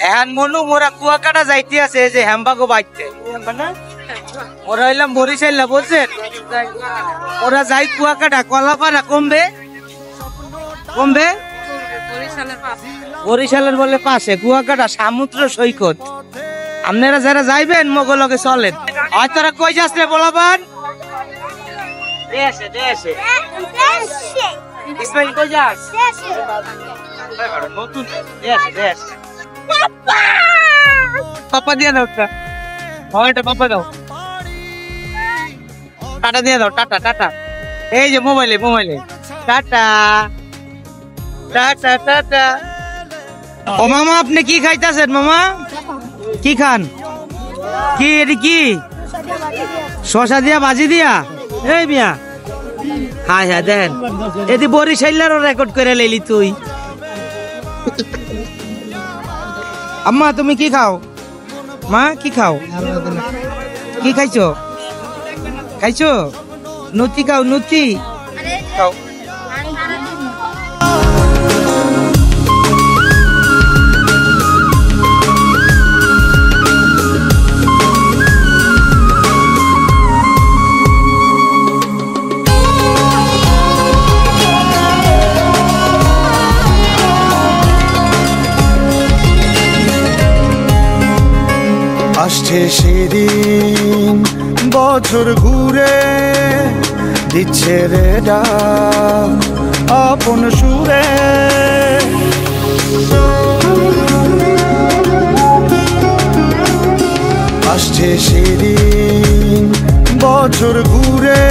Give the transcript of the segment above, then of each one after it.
এখন মনু মোরা কুয়াকাটা যাইতে আছে যে হ্যাম্বাগো বাইতে ওরা হইলাম বরিশাল না বলছেন ওরা যাই কুয়াকাটা কলাপাড়া কমবে কমবে বরিশালের বলে পাশে কুয়াকাটা সমুদ্র সৈকত আপনারা যারা যাইবেন মগলকে চলেন আর তোরা কই যাস রে বলাবান দেশে দেশে ইসমাইল কই যাস নতুন দেশে দেশে পাপা দিয়ে দাও এটা পাপা দাও টাটা দিয়ে দাও টাটা টাটা এই যে মোবাইলে মোবাইলে টাটা টাটা টাটা ও মামা আপনি কি খাইতেছেন মামা কি খান কি এটি কি শশা দিয়া ভাজি দিয়া এই মিয়া হ্যাঁ হ্যাঁ দেখেন এটি বরিশালেরও রেকর্ড করে লাইলি তুই আম্মা তুমি কি খাও মা কি খাও কি খাইছো খাইছো নুতি খাও নুতি খাও আসছে সেদিন বছর ঘুরে দিচ্ছে রে ডাক আপন সুরে আসছে সেদিন বছর ঘুরে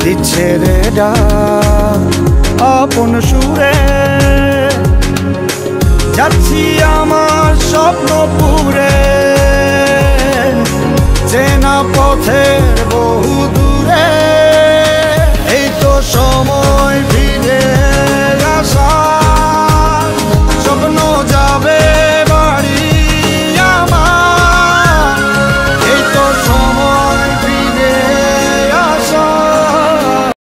দিচ্ছে রে ডাক আপন সুরে যাচ্ছি আমার স্বপ্নপুরে চেনা পথের বহু দূরে এই তো সময়